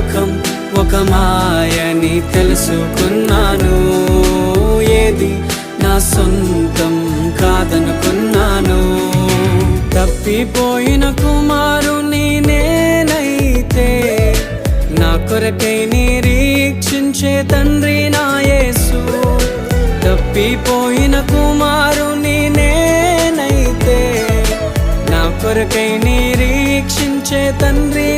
లోకం ఒక మాయని తెలుసుకున్నాను. ఏది నా సొంతం కాదనుకున్నాను. తప్పిపోయిన కుమారుని నేనైతే నా కొరకై నిరీక్షించే తండ్రి నా యేసు. తప్పిపోయిన కుమారుని నేనైతే నా కొరకై నిరీక్షించే తండ్రి